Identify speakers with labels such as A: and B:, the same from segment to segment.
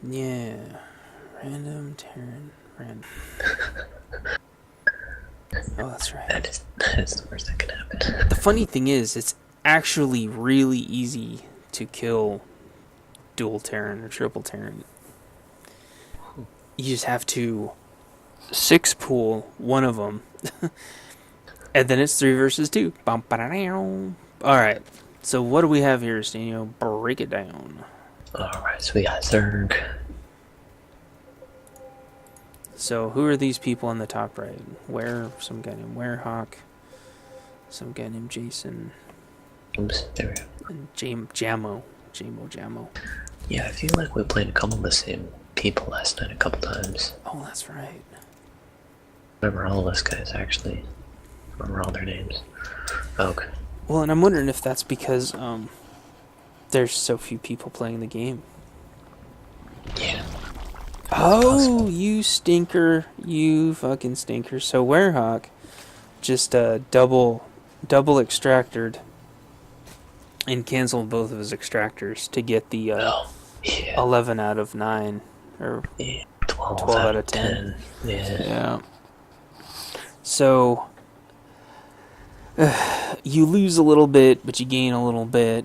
A: Yeah. Random Terran. Random. Oh, that's right.
B: That is the worst that could happen.
A: The funny thing is, it's actually really easy to kill dual Terran or triple Terran. You just have to 6 pool one of them. And then it's 3 versus 2. Alright, so what do we have here, Stanio? Break it down.
B: Alright, so we got Zerg.
A: So who are these people on the top right? Some guy named Werehawk, some guy named Jason,
B: Oops, there we go.
A: and Jamo.
B: Yeah, I feel like we played a couple of the same people last night a couple times.
A: Oh, that's right.
B: Remember all those guys, actually. Remember all their names. Okay.
A: Well, and I'm wondering if that's because there's so few people playing the game.
B: Yeah.
A: Oh, you stinker. You fucking stinker. So Werehawk just double extractored and canceled both of his extractors to get the 11 out of 9 or 12 out of 10. Yeah. So you lose a little bit, but you gain a little bit.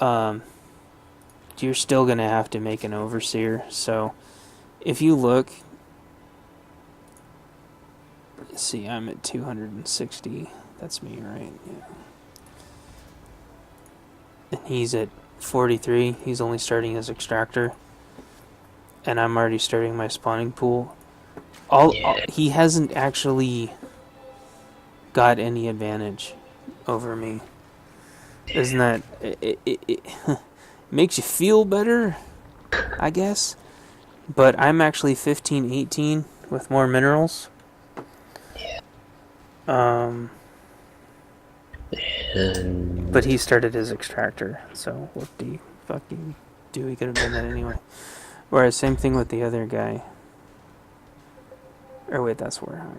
A: You're still going to have to make an overseer. So if you look, see, I'm at 260. That's me, right? Yeah. And he's at 43. He's only starting his extractor. And I'm already starting my spawning pool. He hasn't actually got any advantage over me. Isn't that... It makes you feel better, I guess. But I'm actually 15-18 with more minerals.
B: Yeah.
A: But he started his extractor, so what do you fucking do? He could have done that anyway. Whereas, same thing with the other guy. Or wait, that's Warhawk.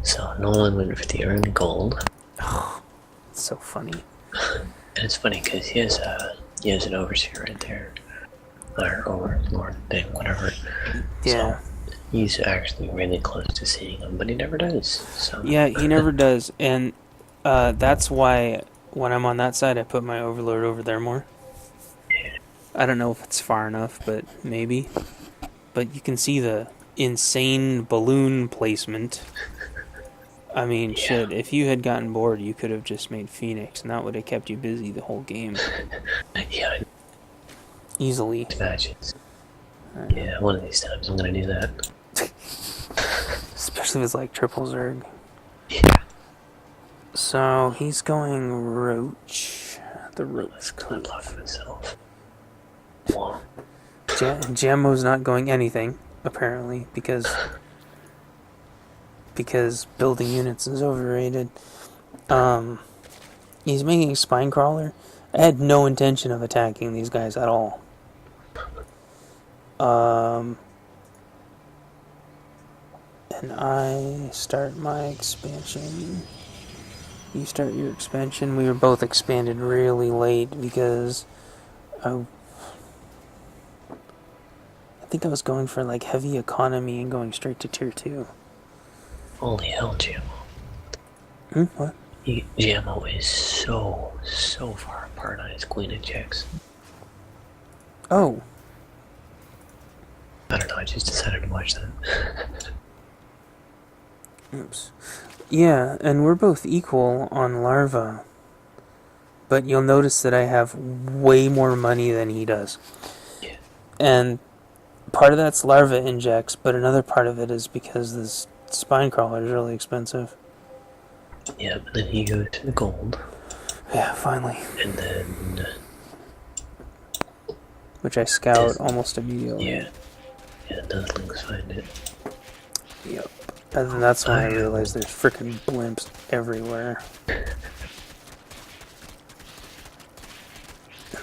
B: So Nolan went for the earned gold.
A: Oh, it's so funny.
B: And it's funny because he has an overseer right there. Or overlord thing, whatever.
A: Yeah.
B: So he's actually really close to seeing him, but he never does. So
A: yeah, he never does. And that's why when I'm on that side, I put my overlord over there more.
B: Yeah.
A: I don't know if it's far enough, but maybe. But you can see the insane balloon placement. I mean, shit, if you had gotten bored, you could have just made Phoenix, and that would have kept you busy the whole game.
B: Yeah.
A: Easily.
B: Matches. Yeah, one of these times I'm gonna do that.
A: Especially if it's like triple Zerg.
B: Yeah.
A: So, he's going Roach. The Roach
B: Clip off of himself. Wow.
A: Jammo's not going anything, apparently, because building units is overrated. He's making a spine crawler. I had no intention of attacking these guys at all. And I start my expansion. You start your expansion. We were both expanded really late because I think I was going for like heavy economy and going straight to tier 2.
B: Holy hell, Jammo.
A: What?
B: Jammo is so far apart on his queen and checks.
A: Oh.
B: I don't know, I just decided to watch that.
A: Oops. Yeah, and we're both equal on larva. But you'll notice that I have way more money than he does.
B: Yeah.
A: And part of that's larva injects, but another part of it is because this spine crawler is really expensive.
B: Yeah, but then he goes to the gold.
A: Yeah, finally.
B: And then...
A: which I scout almost immediately.
B: Yeah. Yeah, nothing's find it.
A: Yep. And then that's when I realized there's freaking blimps everywhere. And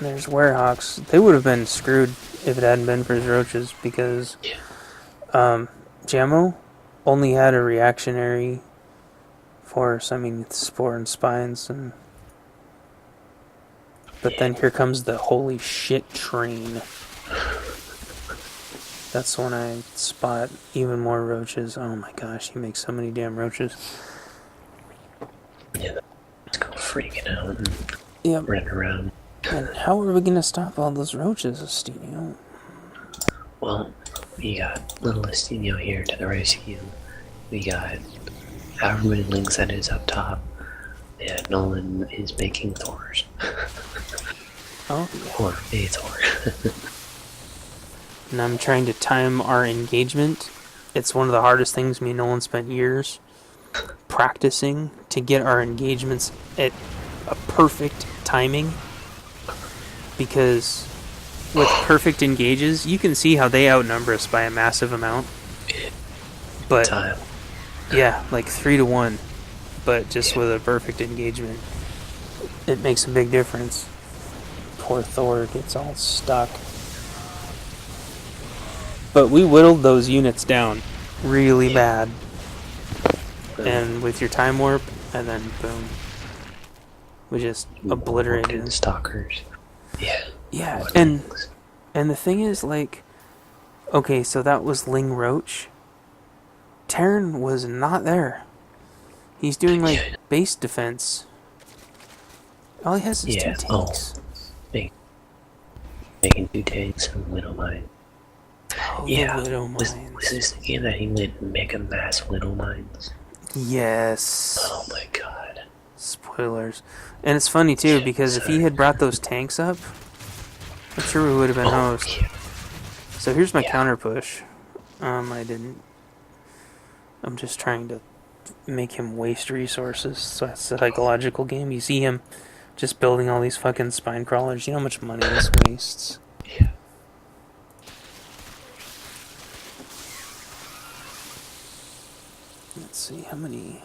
A: there's Werehawks. They would have been screwed if it hadn't been for his roaches, because Jammo only had a reactionary force. I mean, spore and spines, and but then here comes the holy shit train. That's when I spot even more roaches. Oh my gosh, he makes so many damn roaches.
B: Yeah, let's go freaking out and
A: Yep.
B: run around.
A: And how are we gonna stop all those roaches, Estino?
B: Well, we got little Estino here to the rescue. We got however many links that is up top. Yeah, Nolan is making Thors.
A: Oh, yeah.
B: Or a Thor.
A: And I'm trying to time our engagement. It's one of the hardest things me and Nolan spent years practicing to get our engagements at a perfect timing. Because with perfect engages, you can see how they outnumber us by a massive amount. But
B: Time.
A: yeah, like 3-1. But just with a perfect engagement, it makes a big difference. Poor Thor gets all stuck. But we whittled those units down really bad. And with your time warp, and then boom. We just obliterated them.
B: Stalkers. Yeah.
A: Yeah, and the thing is, like, okay, so that was Ling Roach. Terran was not there. He's doing, like, base defense. All he has is 2 tanks.
B: Making 2 tanks and Widow Mine.
A: Oh,
B: yeah,
A: the Widow Mines.
B: Was this the game that he went Mega Mass Widow Mines?
A: Yes.
B: Oh my god.
A: Spoilers. And it's funny, too, because if he had brought those tanks up, I'm sure we would have been host.
B: Yeah.
A: So here's my counter push. I didn't. I'm just trying to make him waste resources. So it's a psychological game. You see him just building all these fucking spine crawlers. You know how much money this wastes?
B: Yeah.
A: Let's see, how many...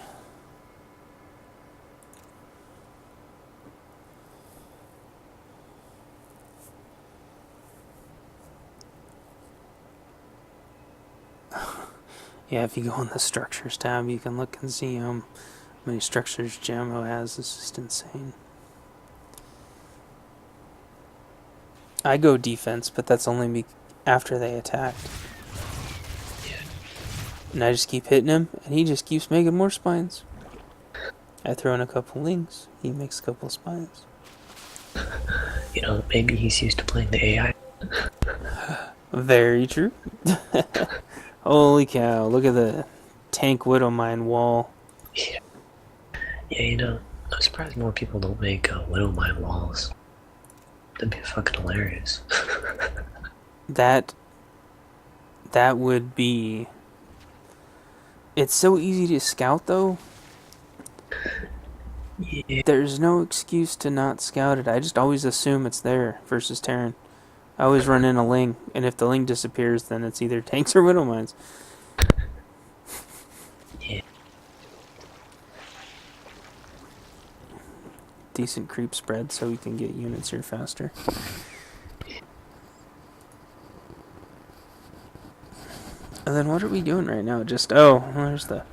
A: Yeah, if you go on the structures tab, you can look and see how many structures Jammo has. It's just insane. I go defense, but that's only after they attacked.
B: Yeah.
A: And I just keep hitting him, and he just keeps making more spines. I throw in a couple links, he makes a couple spines.
B: You know, maybe he's used to playing the AI.
A: Very true. Holy cow, look at the tank Widow Mine wall.
B: Yeah. Yeah, you know, I'm surprised more people don't make Widow Mine walls. That'd be fucking hilarious.
A: That would be... It's so easy to scout, though.
B: Yeah.
A: There's no excuse to not scout it. I just always assume it's there versus Terran. I always run in a Ling, and if the Ling disappears, then it's either tanks or Widow Mines.
B: Yeah.
A: Decent creep spread so we can get units here faster. And then what are we doing right now? Just, there's the...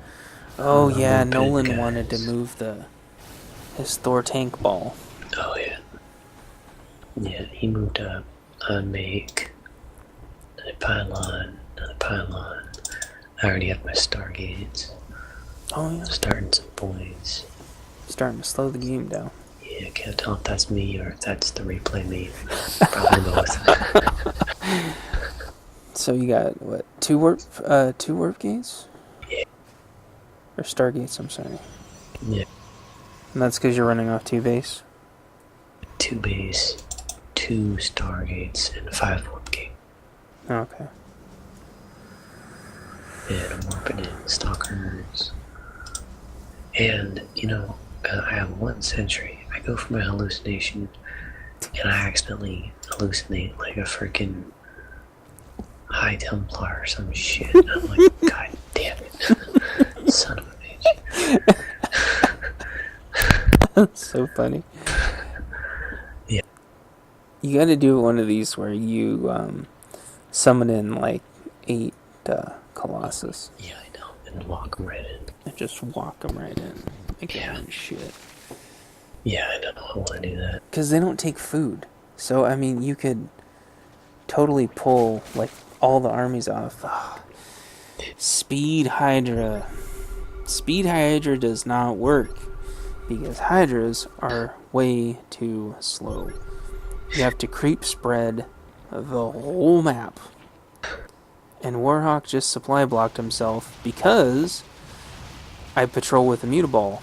A: Oh, yeah, Nolan wanted to move his Thor tank ball.
B: Oh, yeah. Yeah, he moved up. Unmake. Another pylon. Another pylon. I already have my Stargates.
A: Oh, yeah.
B: Starting some points.
A: Starting to slow the game down.
B: Yeah, can't tell if that's me or if that's the replay me. Probably both.
A: So you got, what, 2 warp gates?
B: Yeah.
A: Or Stargates, I'm sorry.
B: Yeah.
A: And that's because you're running off 2 base?
B: 2 base, 2 Stargates, and 5 warp gate.
A: Okay.
B: And I'm warping in Stalkers. And, you know, I have 1 sentry. I go for my hallucination, and I accidentally hallucinate like a freaking High Templar or some shit. And I'm like, god damn it. Son of a bitch.
A: That's so funny.
B: Yeah.
A: You gotta do one of these where you summon in like 8 Colossus.
B: Yeah, I know. And walk them right in.
A: And just walk them right in. Make it run shit.
B: Yeah, I don't know. I want to do that.
A: Because they don't take food. So, I mean, you could totally pull like all the armies off. Ugh. Speed Hydra. Speed Hydra does not work because Hydras are way too slow. You have to creep spread the whole map. And Warhawk just supply blocked himself because I patrol with a Mutaball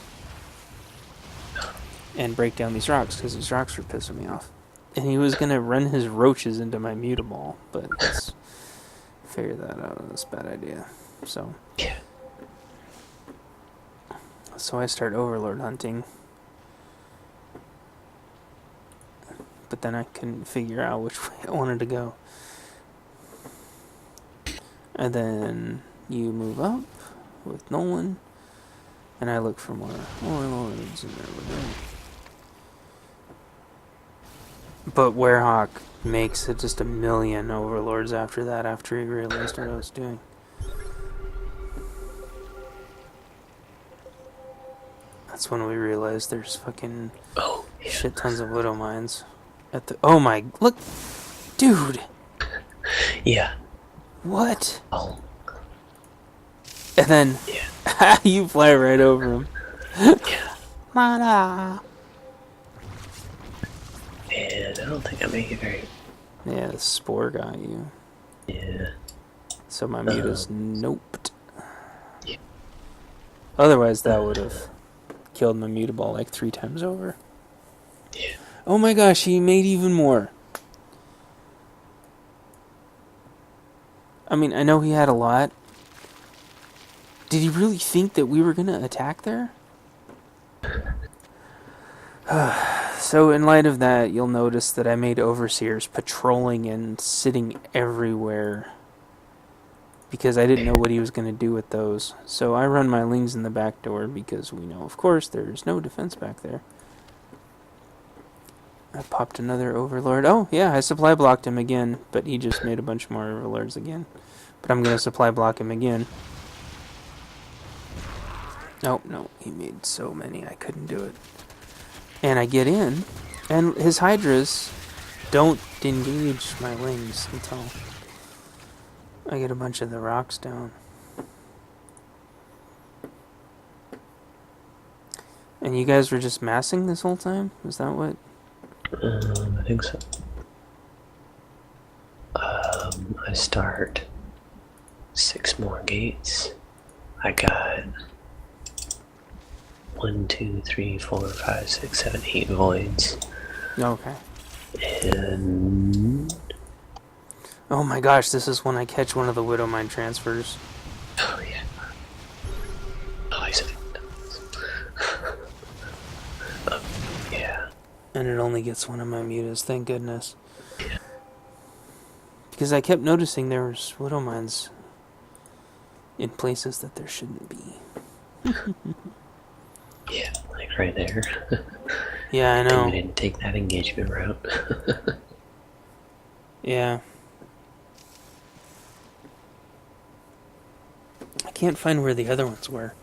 A: and break down these rocks because these rocks were pissing me off. And he was going to run his roaches into my Mutaball, but let's figure that out. That's a bad idea. So I start Overlord hunting. But then I couldn't figure out which way I wanted to go. And then you move up with Nolan. And I look for more Overlords and everything. But Werehawk makes it just a million Overlords after that, after he realized what I was doing. That's when we realized there's fucking shit tons of Widow Mines. At the look, dude.
B: Yeah.
A: What?
B: Oh.
A: And then you fly right over him.
B: Yeah.
A: Mana.
B: And I don't think I make it very.
A: Yeah, the spore got you.
B: Yeah.
A: So my muta's noped.
B: Yeah.
A: Otherwise, that would have killed my Mutaball like 3 times over.
B: Yeah.
A: Oh my gosh, he made even more. I mean, I know he had a lot. Did he really think that we were going to attack there? So in light of that, you'll notice that I made Overseers patrolling and sitting everywhere. Because I didn't know what he was going to do with those. So I run my Lings in the back door because we know, of course, there's no defense back there. I popped another Overlord. Oh, yeah, I supply blocked him again, but he just made a bunch more Overlords again. But I'm going to supply block him again. Oh, no, he made so many I couldn't do it. And I get in, and his Hydras don't engage my Lings until I get a bunch of the rocks down. And you guys were just massing this whole time? Is that what?
B: I think so. I start 6 more gates. I got 1, 2, 3, 4, 5, 6, 7, 8 voids.
A: Okay.
B: And
A: oh my gosh, this is when I catch one of the Widow Mine transfers.
B: oh yeah. Oh, I said yeah.
A: And it only gets one of my mutas, thank goodness.
B: Yeah.
A: Because I kept noticing there was Widow Mines in places that there shouldn't be.
B: Yeah, like right there.
A: Yeah, I know.
B: We didn't take that engagement route.
A: Yeah. I can't find where the other ones were.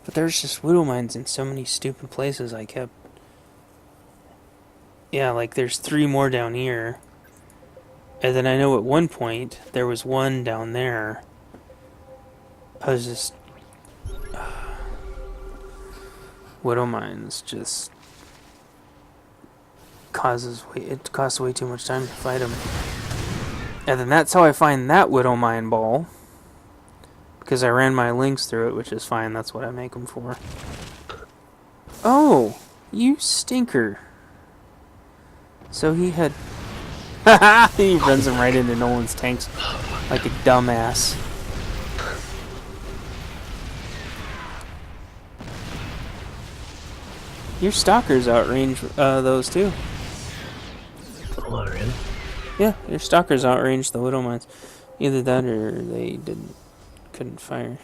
A: But there's just Widow Mines in so many stupid places I kept... Yeah, like there's 3 more down here. And then I know at one point there was one down there. I was just... Widow Mines just... It costs way too much time to fight them. And then that's how I find that Widow Mine ball. Because I ran my links through it, which is fine. That's what I make them for. Oh, you stinker. So he had... he runs him right into Nolan's tanks like a dumbass. Your stalkers outrange those too.
B: Oh, really?
A: Yeah, your stalkers outrange the Widow Mines. Either that or they couldn't fire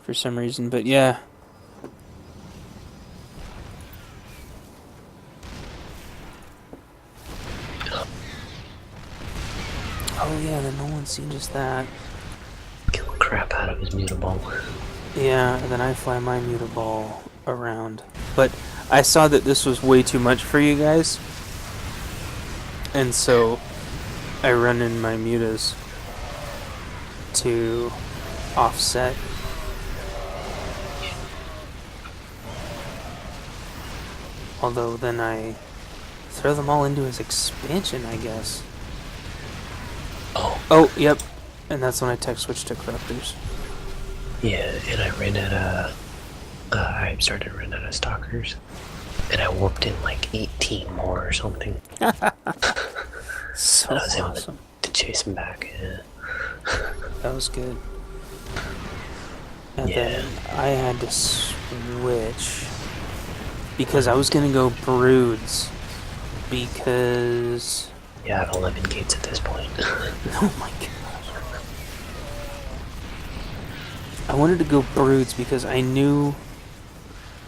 A: for some reason, but yeah. Oh yeah, then no one's seen just that.
B: Kill the crap out of his Mutaball.
A: Yeah, and then I fly my Mutaball around. But I saw that this was way too much for you guys. And so I run in my mutas to offset. Although then I throw them all into his expansion, I guess. Oh, yep. And that's when I tech switch to corruptors.
B: Yeah, and I ran out of... I started running out of stalkers. And I warped in like 18 more or something.
A: So
B: and I was
A: awesome.
B: able to chase him back. Yeah.
A: That was good. And
B: Yeah.
A: then I had to switch because I was gonna go broods because
B: Yeah, I have 11 gates at this point.
A: oh my gosh. I wanted to go broods because I knew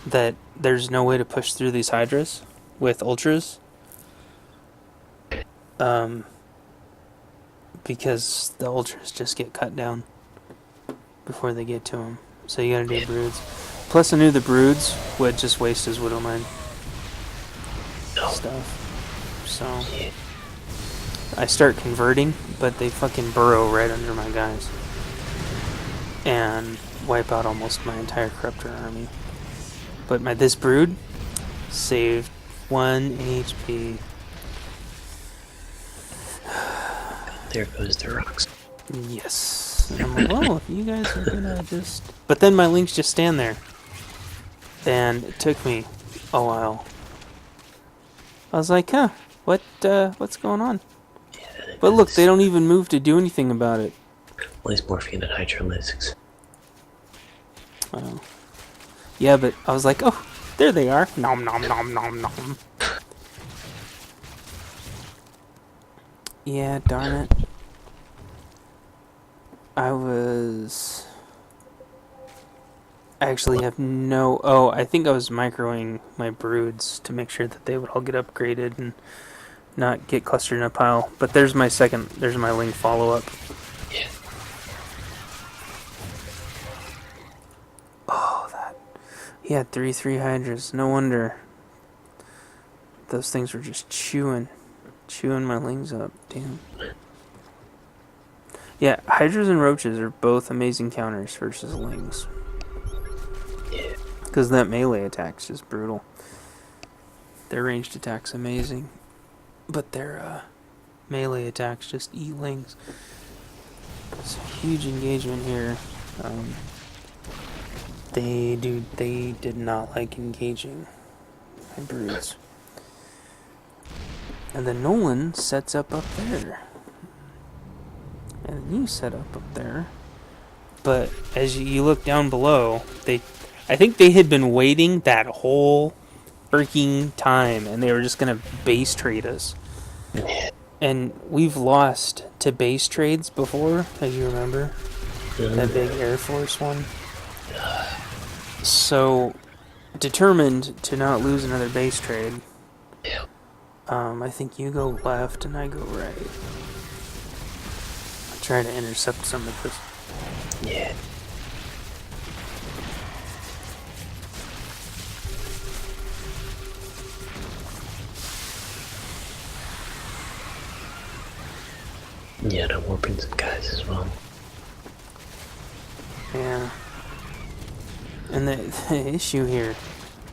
A: that there's no way to push through these hydras with ultras. Because the ultras just get cut down before they get to them. So you gotta do broods. Plus I knew the broods would just waste his widow mine stuff. So I start converting, but they fucking burrow right under my guys. And wipe out almost my entire corruptor army. But this brood saved 1 HP.
B: There goes the rocks.
A: Yes. And I'm like, oh, if you guys are gonna just... But then my links just stand there. And it took me a while. I was like, huh, what's going on?
B: Yeah,
A: but look, they don't even move to do anything about it.
B: Well, he's morphine and hydrolysis.
A: Oh. Yeah, but I was like, oh, there they are. Nom nom nom nom nom. Yeah, darn it. I actually have no... Oh, I think I was microing my broods to make sure that they would all get upgraded and not get clustered in a pile. But there's my link follow-up.
B: Yeah.
A: Oh, that... He had 3 hydras. No wonder. Those things were just chewing my lings up. Damn. Yeah, hydras and roaches are both amazing counters versus lings.
B: Yeah.
A: Because that melee attack's just brutal. Their ranged attack's amazing. But their melee attacks just eat lings. It's a huge engagement here. They did not like engaging my broods. And then Nolan sets up there. And you set up there. But as you look down below, I think they had been waiting that whole freaking time, and they were just gonna base trade us. And we've lost to base trades before, as you remember. That big Air Force one. So, determined to not lose another base trade, I think you go left and I go right. I'll try to intercept some of this.
B: Yeah. Yeah, and I'm warping some guys as well.
A: Yeah. And the issue here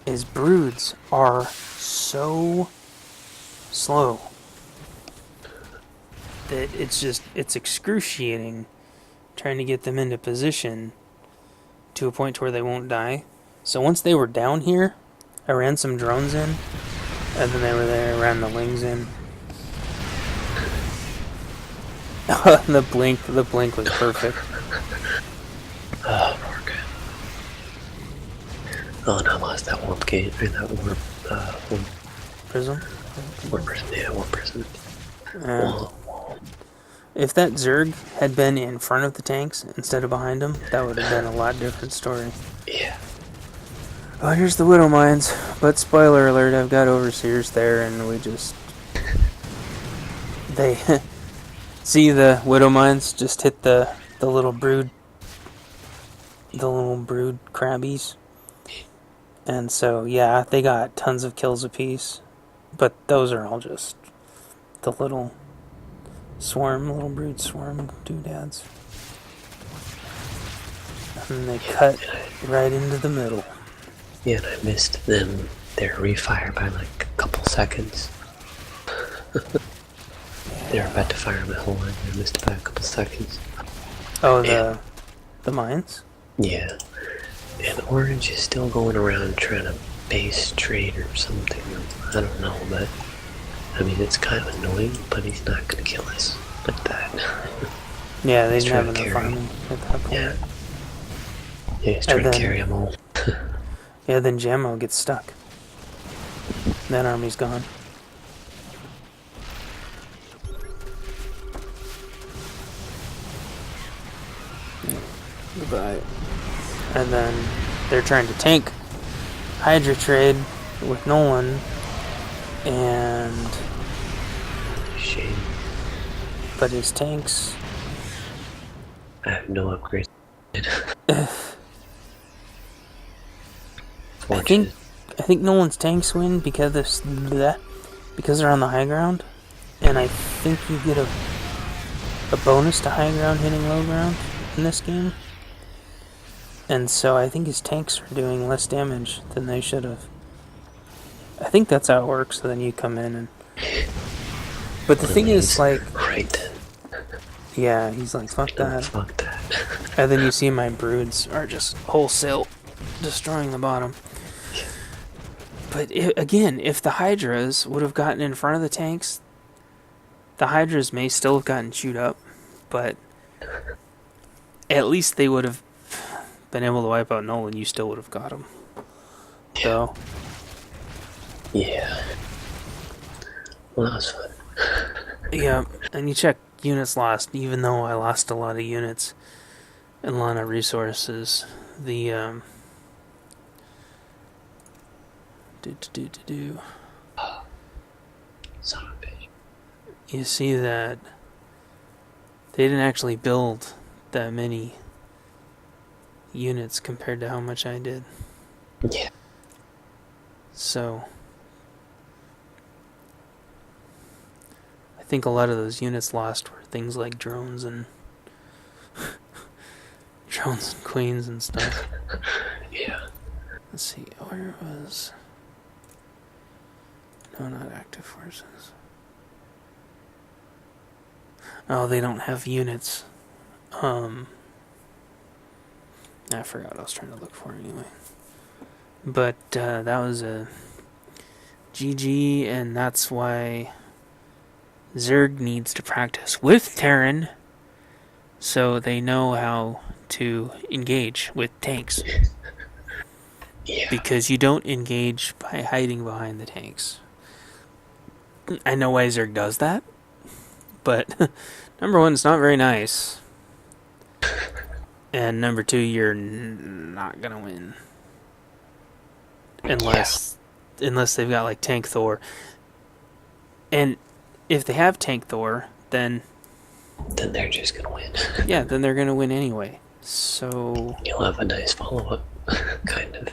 A: is broods are so slow that it's excruciating trying to get them into position to a point to where they won't die. So once they were down here, I ran some drones in, and then they were there, I ran the lings in. the blink was perfect.
B: Oh, poor guy. Oh, and I lost that warp gate, or that warp,
A: Prism?
B: warp prison, yeah, warp prison.
A: If that Zerg had been in front of the tanks instead of behind them, that would have been a lot different story.
B: Yeah.
A: Oh, here's the Widow Mines. But spoiler alert, I've got Overseers there, and we just... They... See the Widow Mines just hit the little brood... The little brood crabbies. And so, yeah, they got tons of kills apiece. But those are all just the little Swarm, little brood swarm doodads. And they cut right into the middle.
B: Yeah, and I missed them. Their refire by like a couple seconds. They were about to fire my whole line. I missed it by a couple seconds.
A: Oh, the mines?
B: Yeah. And Orange is still going around trying to base trade or something. I don't know, but I mean, it's kind of annoying, but he's not going to kill us like that.
A: Yeah, they didn't have enough army at that point.
B: Yeah. Yeah, he's trying to carry them all.
A: Yeah, then Jammo gets stuck. That army's gone. Goodbye. And then they're trying to tank Hydra trade with Nolan, and
B: shame.
A: But his tanks,
B: I have no upgrades.
A: I think Nolan's tanks win because they're on the high ground, and I think you get a bonus to high ground hitting low ground in this game. And so I think his tanks are doing less damage than they should have. I think that's how it works, so then you come in and... But the thing is, like...
B: Right then.
A: Yeah, he's like, fuck that.
B: Fuck that.
A: And then you see my broods are just wholesale destroying the bottom. But again, if the Hydras would have gotten in front of the tanks, the Hydras may still have gotten chewed up, but at least they would have been able to wipe out Nolan. You still would have got him.
B: Yeah.
A: So.
B: Yeah. Well, that was fun.
A: Yeah, and you check units lost, even though I lost a lot of units and a lot of resources. The,
B: Son of a bitch.
A: You see that they didn't actually build that many units compared to how much I did.
B: Yeah.
A: So I think a lot of those units lost were things like drones and drones and queens and stuff.
B: Yeah.
A: Let's see, where was... No, not active forces. Oh, they don't have units. I forgot what I was trying to look for anyway. But that was a GG, and that's why Zerg needs to practice with Terran so they know how to engage with tanks.
B: Yeah.
A: Because you don't engage by hiding behind the tanks. I know why Zerg does that, but number one, it's not very nice. And number two, you're not gonna win. Unless they've got like Tank Thor. And if they have Tank Thor, then
B: they're just gonna win.
A: Yeah, then they're gonna win anyway. So
B: you'll have a nice follow-up, kind of.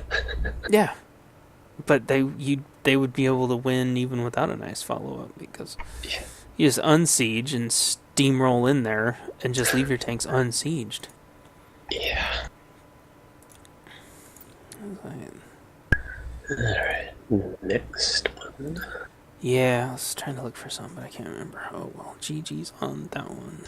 A: Yeah. But they would be able to win even without a nice follow-up, because you just unsiege and steamroll in there and just leave your tanks unsieged.
B: Yeah. Alright, next one.
A: Yeah, I was trying to look for something, but I can't remember. Oh, well, GG's on that one.